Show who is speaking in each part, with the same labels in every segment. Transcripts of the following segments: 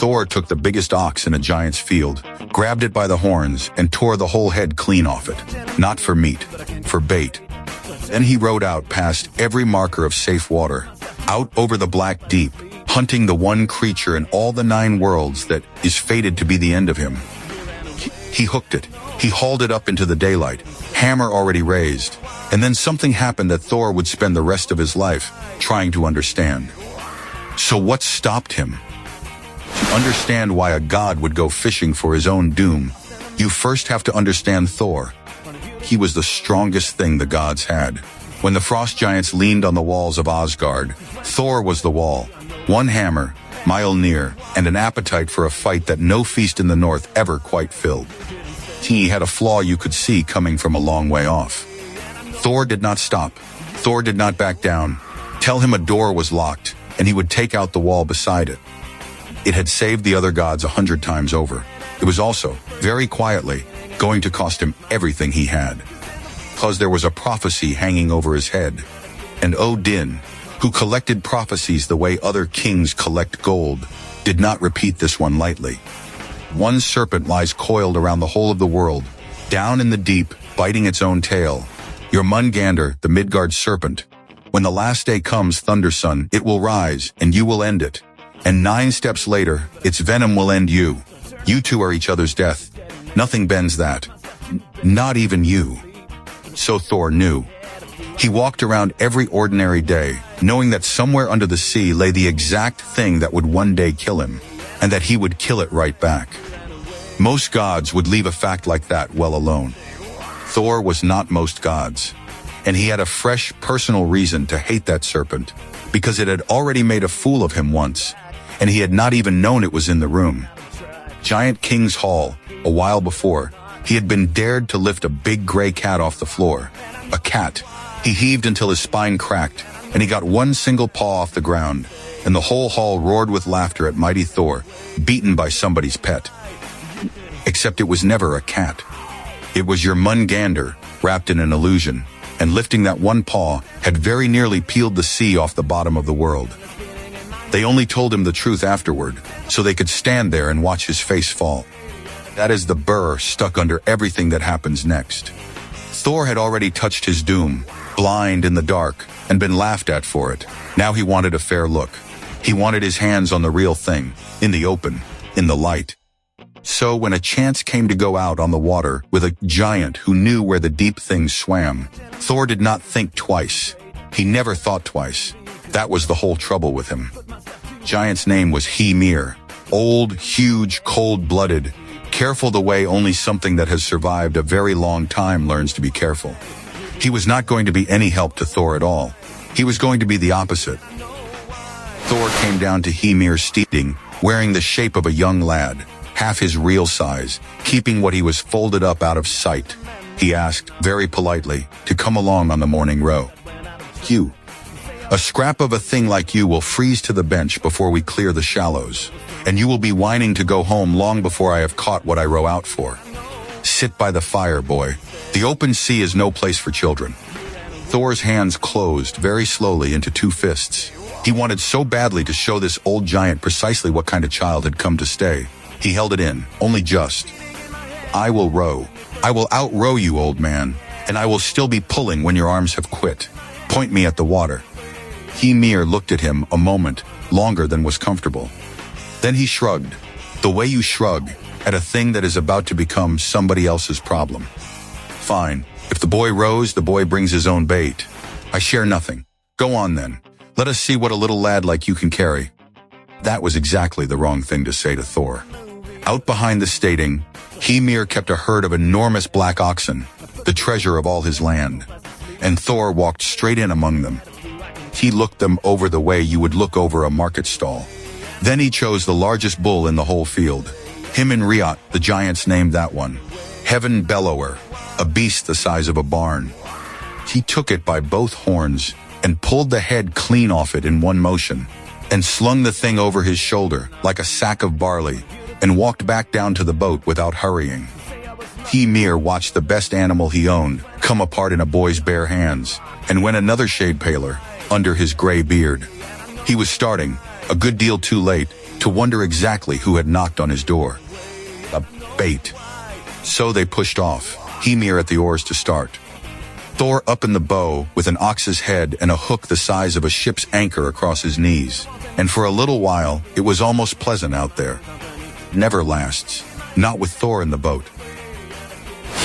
Speaker 1: Thor took the biggest ox in a giant's field, grabbed it by the horns, and tore the whole head clean off it. Not for meat, for bait. Then he rode out past every marker of safe water, out over the black deep, hunting the one creature in all the 9 worlds that is fated to be the end of him. He hooked it. He hauled it up into the daylight, hammer already raised, and then something happened that Thor would spend the rest of his life trying to understand. So what stopped him? To understand why a god would go fishing for his own doom, you first have to understand Thor. He was the strongest thing the gods had. When the frost giants leaned on the walls of Asgard, Thor was the wall. One hammer, Mjolnir, and an appetite for a fight that no feast in the north ever quite filled. He had a flaw you could see coming from a long way off. Thor did not stop. Thor did not back down. Tell him a door was locked, and he would take out the wall beside it. It had saved the other gods 100 times over. It was also, very quietly, going to cost him everything he had. Because there was a prophecy hanging over his head. And Odin, who collected prophecies the way other kings collect gold, did not repeat this one lightly. One serpent lies coiled around the whole of the world, down in the deep, biting its own tail. Jormungandr, the Midgard Serpent. When the last day comes, Thunderson, it will rise, and you will end it. And 9 steps later, its venom will end you. You two are each other's death. Nothing bends that. Not even you. So Thor knew. He walked around every ordinary day, knowing that somewhere under the sea lay the exact thing that would one day kill him, and that he would kill it right back. Most gods would leave a fact like that well alone. Thor was not most gods, and he had a fresh personal reason to hate that serpent, because it had already made a fool of him once, and he had not even known it was in the room. Giant King's Hall, a while before, he had been dared to lift a big gray cat off the floor. A cat. He heaved until his spine cracked, and he got one single paw off the ground, and the whole hall roared with laughter at mighty Thor, beaten by somebody's pet. Except it was never a cat. It was Jormungandr, wrapped in an illusion, and lifting that one paw had very nearly peeled the sea off the bottom of the world. They only told him the truth afterward, so they could stand there and watch his face fall. That is the burr stuck under everything that happens next. Thor had already touched his doom, blind in the dark, and been laughed at for it. Now he wanted a fair look. He wanted his hands on the real thing, in the open, in the light. So when a chance came to go out on the water with a giant who knew where the deep things swam, Thor did not think twice. He never thought twice. That was the whole trouble with him. Giant's name was Hymir. Old, huge, cold-blooded, careful the way only something that has survived a very long time learns to be careful. He was not going to be any help to Thor at all. He was going to be the opposite. Thor came down to Hymir's steeding, wearing the shape of a young lad, half his real size, keeping what he was folded up out of sight. He asked, very politely, to come along on the morning row. You. A scrap of a thing like you will freeze to the bench before we clear the shallows, and you will be whining to go home long before I have caught what I row out for. Sit by the fire, boy. The open sea is no place for children. Thor's hands closed very slowly into 2 fists. He wanted so badly to show this old giant precisely what kind of child had come to stay. He held it in, only just. I will row. I will outrow you, old man, and I will still be pulling when your arms have quit. Point me at the water. Hymir looked at him a moment, longer than was comfortable. Then he shrugged, the way you shrug at a thing that is about to become somebody else's problem. Fine. If the boy rows, the boy brings his own bait. I share nothing. Go on then. Let us see what a little lad like you can carry. That was exactly the wrong thing to say to Thor. Out behind the stading, Hymir kept a herd of enormous black oxen, the treasure of all his land, and Thor walked straight in among them. He looked them over the way you would look over a market stall. Then he chose the largest bull in the whole field. Hymir, the giants named that one. Heaven Bellower, a beast the size of a barn. He took it by both horns and pulled the head clean off it in one motion, and slung the thing over his shoulder like a sack of barley, and walked back down to the boat without hurrying. Hymir watched the best animal he owned come apart in a boy's bare hands, and went another shade paler, under his gray beard. He was starting, a good deal too late, to wonder exactly who had knocked on his door. A bait. So they pushed off, Hymir at the oars to start. Thor up in the bow with an ox's head and a hook the size of a ship's anchor across his knees. And for a little while, it was almost pleasant out there. Never lasts. Not with Thor in the boat.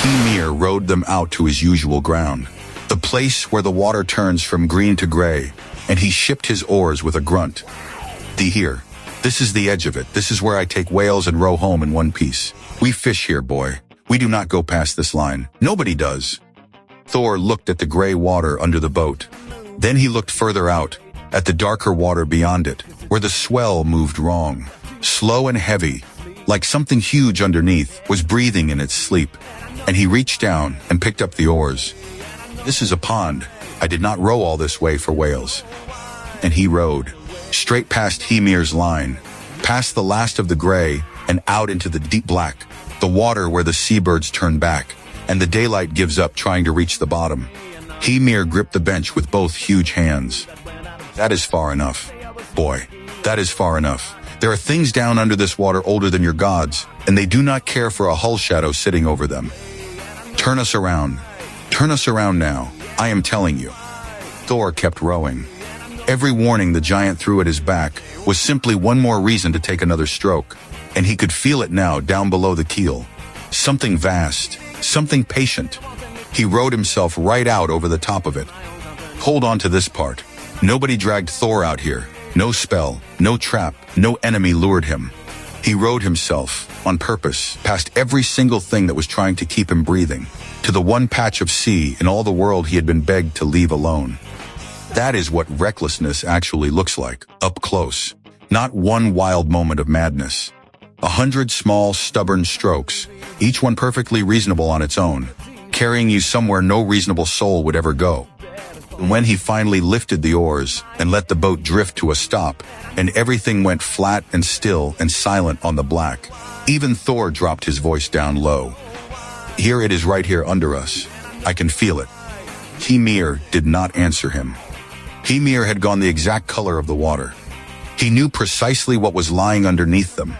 Speaker 1: Hymir rowed them out to his usual ground, the place where the water turns from green to gray, and he shipped his oars with a grunt. Here. This is the edge of it. This is where I take whales and row home in one piece. We fish here, boy. We do not go past this line. Nobody does. Thor looked at the gray water under the boat. Then he looked further out, at the darker water beyond it, where the swell moved wrong. Slow and heavy, like something huge underneath, was breathing in its sleep. And he reached down and picked up the oars. This is a pond. I did not row all this way for whales. And he rowed, straight past Hymir's line, past the last of the gray, and out into the deep black, the water where the seabirds turn back, and the daylight gives up trying to reach the bottom. Hymir gripped the bench with both huge hands. That is far enough. Boy, that is far enough. There are things down under this water older than your gods, and they do not care for a hull shadow sitting over them. Turn us around. Turn us around now. I am telling you. Thor kept rowing. Every warning the giant threw at his back was simply one more reason to take another stroke, and he could feel it now down below the keel. Something vast, something patient. He rowed himself right out over the top of it. Hold on to this part. Nobody dragged Thor out here. No spell, no trap, no enemy lured him. He rowed himself, on purpose, past every single thing that was trying to keep him breathing, to the one patch of sea in all the world he had been begged to leave alone. That is what recklessness actually looks like, up close. Not one wild moment of madness. 100 small, stubborn strokes, each one perfectly reasonable on its own, carrying you somewhere no reasonable soul would ever go. And when he finally lifted the oars and let the boat drift to a stop, and everything went flat and still and silent on the black, even Thor dropped his voice down low. Here it is right here under us. I can feel it. Hymir did not answer him. Hymir had gone the exact color of the water. He knew precisely what was lying underneath them,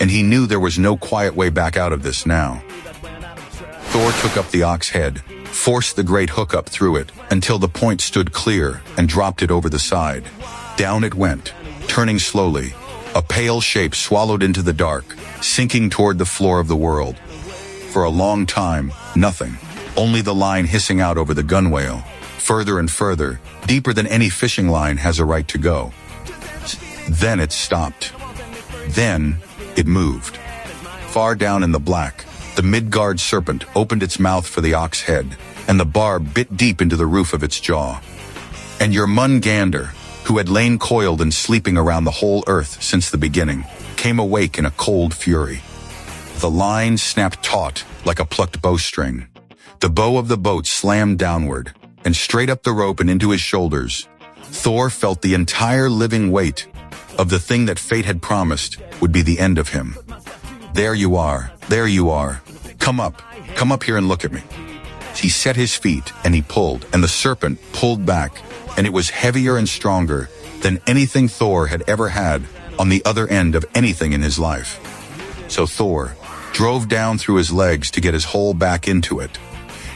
Speaker 1: and he knew there was no quiet way back out of this now. Thor took up the ox head, forced the great hook up through it until the point stood clear and dropped it over the side. Down it went, turning slowly, a pale shape swallowed into the dark, sinking toward the floor of the world. For a long time, nothing, only the line hissing out over the gunwale, further and further, deeper than any fishing line has a right to go. Then it stopped. Then it moved. Far down in the black, the Midgard Serpent opened its mouth for the ox head, and the barb bit deep into the roof of its jaw. And Jormungandr, who had lain coiled and sleeping around the whole earth since the beginning, came awake in a cold fury. The line snapped taut like a plucked bowstring. The bow of the boat slammed downward, and straight up the rope and into his shoulders, Thor felt the entire living weight of the thing that fate had promised would be the end of him. There you are, there you are. Come up here and look at me. He set his feet and he pulled, and the serpent pulled back, and it was heavier and stronger than anything Thor had ever had on the other end of anything in his life. So Thor drove down through his legs to get his whole back into it,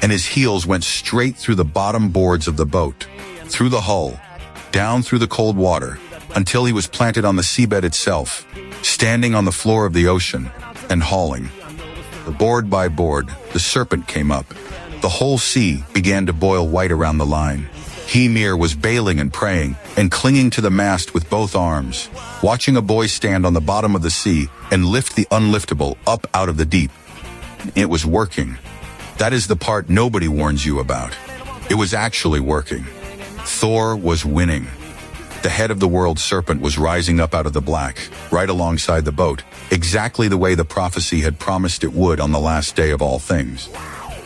Speaker 1: and his heels went straight through the bottom boards of the boat, through the hull, down through the cold water, until he was planted on the seabed itself, standing on the floor of the ocean and hauling. Board by board, the serpent came up. The whole sea began to boil white around the line. Hymir was bailing and praying and clinging to the mast with both arms, watching a boy stand on the bottom of the sea and lift the unliftable up out of the deep. It was working. That is the part nobody warns you about. It was actually working. Thor was winning. The head of the world-serpent was rising up out of the black, right alongside the boat, exactly the way the prophecy had promised it would on the last day of all things.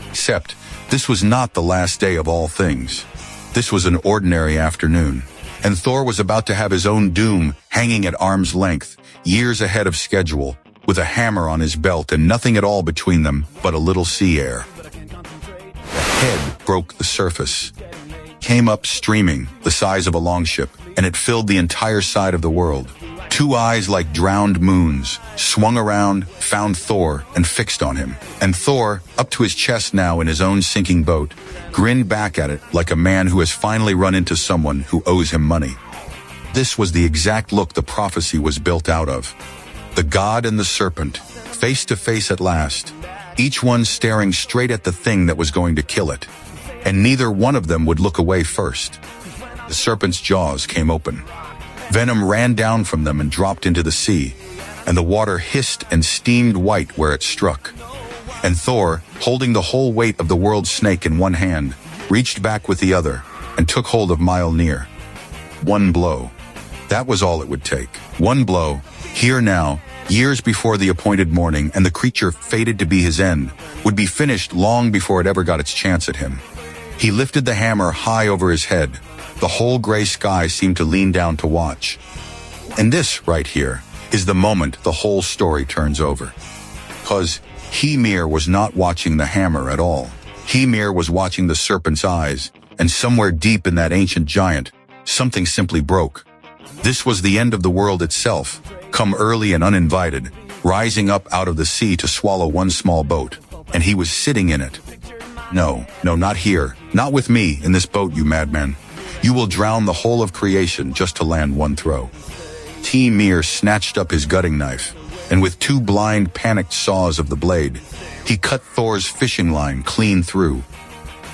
Speaker 1: Except, this was not the last day of all things. This was an ordinary afternoon, and Thor was about to have his own doom hanging at arm's length, years ahead of schedule, with a hammer on his belt and nothing at all between them but a little sea air. The head broke the surface, came up streaming, the size of a longship, and it filled the entire side of the world, Two eyes like drowned moons, swung around, found Thor, and fixed on him. And Thor, up to his chest now in his own sinking boat, grinned back at it like a man who has finally run into someone who owes him money. This was the exact look the prophecy was built out of. The god and the serpent, face to face at last, each one staring straight at the thing that was going to kill it. And neither one of them would look away first. The serpent's jaws came open. Venom ran down from them and dropped into the sea, and the water hissed and steamed white where it struck. And Thor, holding the whole weight of the world snake in one hand, reached back with the other and took hold of Mjolnir. One blow. That was all it would take. One blow, here now, years before the appointed morning, and the creature fated to be his end would be finished long before it ever got its chance at him. He lifted the hammer high over his head. The whole gray sky seemed to lean down to watch. And this, right here, is the moment the whole story turns over. 'Cause Hymir was not watching the hammer at all. Hymir was watching the serpent's eyes, and somewhere deep in that ancient giant, something simply broke. This was the end of the world itself, come early and uninvited, rising up out of the sea to swallow one small boat, and he was sitting in it. No, not here, not with me in this boat, you madman. You will drown the whole of creation just to land one throw. Hymir snatched up his gutting knife, and with two blind, panicked saws of the blade, he cut Thor's fishing line clean through.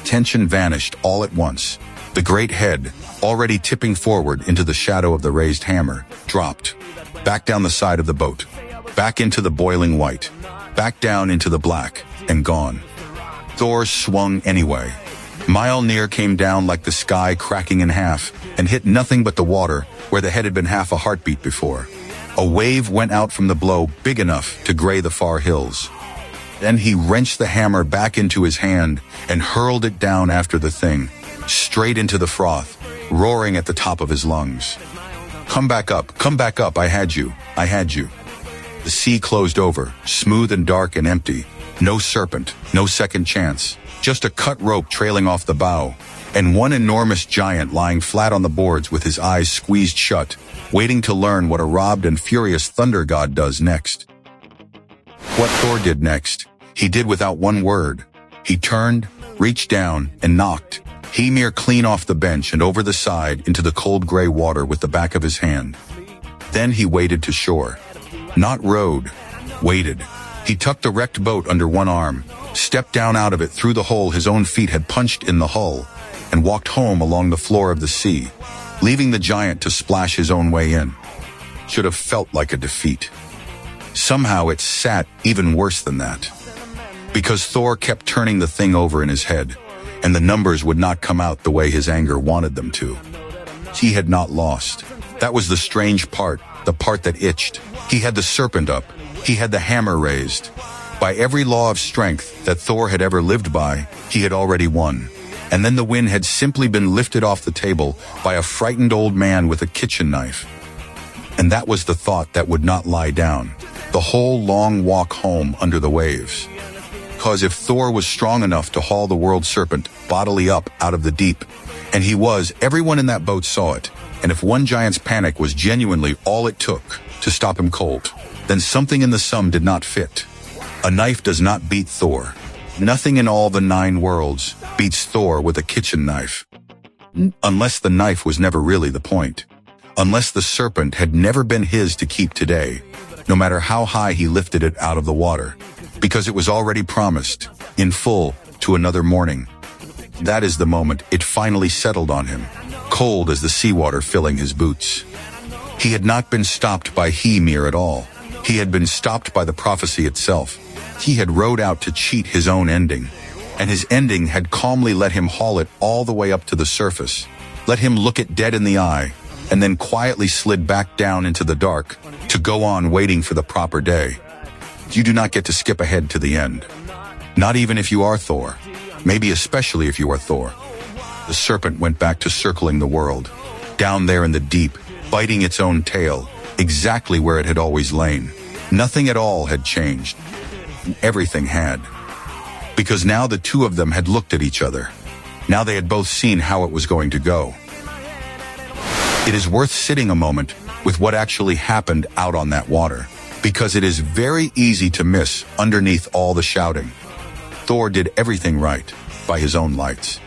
Speaker 1: Tension vanished all at once. The great head, already tipping forward into the shadow of the raised hammer, dropped. Back down the side of the boat, back into the boiling white, back down into the black, and gone. Thor swung anyway. Mjolnir came down like the sky cracking in half and hit nothing but the water where the head had been half a heartbeat before. A wave went out from the blow big enough to gray the far hills. Then he wrenched the hammer back into his hand and hurled it down after the thing, straight into the froth, roaring at the top of his lungs. Come back up, I had you. The sea closed over, smooth and dark and empty. No serpent, no second chance. Just a cut rope trailing off the bow, and one enormous giant lying flat on the boards with his eyes squeezed shut, waiting to learn what a robbed and furious thunder god does next. What Thor did next, he did without one word. He turned, reached down, and knocked Hymir clean off the bench and over the side into the cold gray water with the back of his hand. Then he waded to shore. Not rowed, waded. He tucked the wrecked boat under one arm, stepped down out of it through the hole his own feet had punched in the hull, and walked home along the floor of the sea, leaving the giant to splash his own way in. Should have felt like a defeat. Somehow it sat even worse than that. Because Thor kept turning the thing over in his head, and the numbers would not come out the way his anger wanted them to. He had not lost. That was the strange part, the part that itched. He had the serpent up. He had the hammer raised. By every law of strength that Thor had ever lived by, he had already won. And then the win had simply been lifted off the table by a frightened old man with a kitchen knife. And that was the thought that would not lie down. The whole long walk home under the waves. 'Cause if Thor was strong enough to haul the world-serpent bodily up out of the deep, and he was, everyone in that boat saw it, and if one giant's panic was genuinely all it took to stop him cold, then something in the sum did not fit. A knife does not beat Thor. Nothing in all the 9 worlds beats Thor with a kitchen knife. Unless the knife was never really the point. Unless the serpent had never been his to keep today, no matter how high he lifted it out of the water, because it was already promised, in full, to another morning. That is the moment it finally settled on him, cold as the seawater filling his boots. He had not been stopped by Hymir at all. He had been stopped by the prophecy itself. He had rowed out to cheat his own ending, and his ending had calmly let him haul it all the way up to the surface, let him look it dead in the eye, and then quietly slid back down into the dark to go on waiting for the proper day. You do not get to skip ahead to the end. Not even if you are Thor. Maybe especially if you are Thor. The serpent went back to circling the world, down there in the deep, biting its own tail, exactly where it had always lain. Nothing at all had changed. Everything had. Because now the two of them had looked at each other. Now they had both seen how it was going to go. It is worth sitting a moment with what actually happened out on that water, because it is very easy to miss underneath all the shouting. Thor did everything right by his own lights.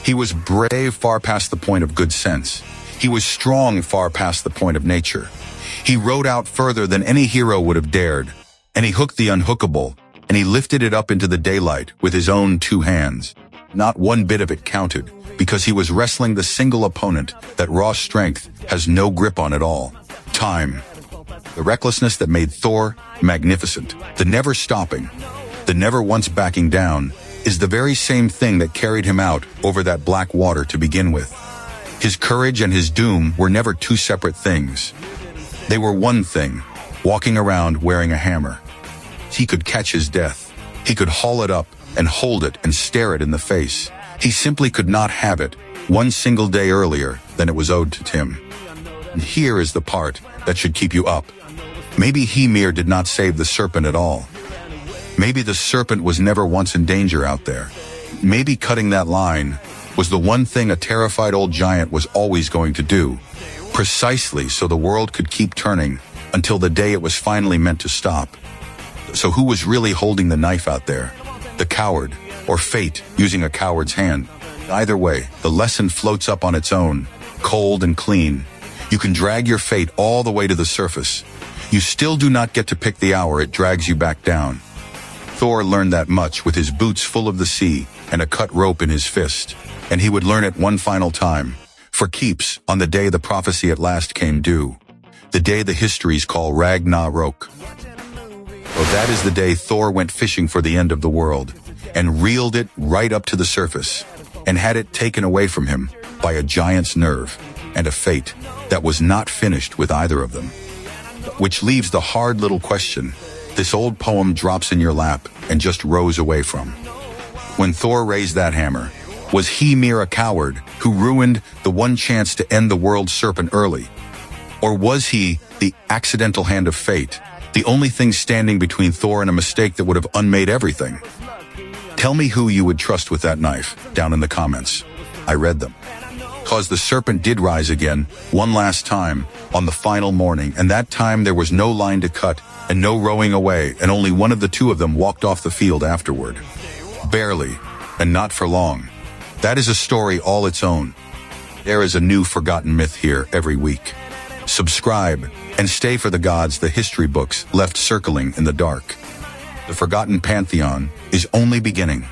Speaker 1: He was brave far past the point of good sense. He was strong far past the point of nature. He rode out further than any hero would have dared, and he hooked the unhookable, and he lifted it up into the daylight with his own 2 hands. Not one bit of it counted, because he was wrestling the single opponent that raw strength has no grip on at all: time. The recklessness that made Thor magnificent, the never stopping, the never once backing down, is the very same thing that carried him out over that black water to begin with. His courage and his doom were never 2 separate things. They were one thing, walking around wearing a hammer. He could catch his death. He could haul it up and hold it and stare it in the face. He simply could not have it one single day earlier than it was owed to him. And here is the part that should keep you up. Maybe Hymir did not save the serpent at all. Maybe the serpent was never once in danger out there. Maybe cutting that line was the one thing a terrified old giant was always going to do, precisely so the world could keep turning until the day it was finally meant to stop. So who was really holding the knife out there? The coward, or fate using a coward's hand? Either way, the lesson floats up on its own, cold and clean. You can drag your fate all the way to the surface. You still do not get to pick the hour it drags you back down. Thor learned that much with his boots full of the sea and a cut rope in his fist, and he would learn it one final time, for keeps, on the day the prophecy at last came due, the day the histories call Ragnarok. Oh, that is the day Thor went fishing for the end of the world, and reeled it right up to the surface, and had it taken away from him by a giant's nerve, and a fate that was not finished with either of them. Which leaves the hard little question this old poem drops in your lap and just rows away from. When Thor raised that hammer, was Hymir a coward who ruined the one chance to end the world-serpent early? Or was he the accidental hand of fate, the only thing standing between Thor and a mistake that would have unmade everything? Tell me who you would trust with that knife down in the comments. I read them. Cause the serpent did rise again, one last time, on the final morning, and that time there was no line to cut and no rowing away, and only one of the 2 of them walked off the field afterward. Barely, and not for long. That is a story all its own. There is a new forgotten myth here every week. Subscribe, and stay for the gods the history books left circling in the dark. The forgotten Pantheon is only beginning.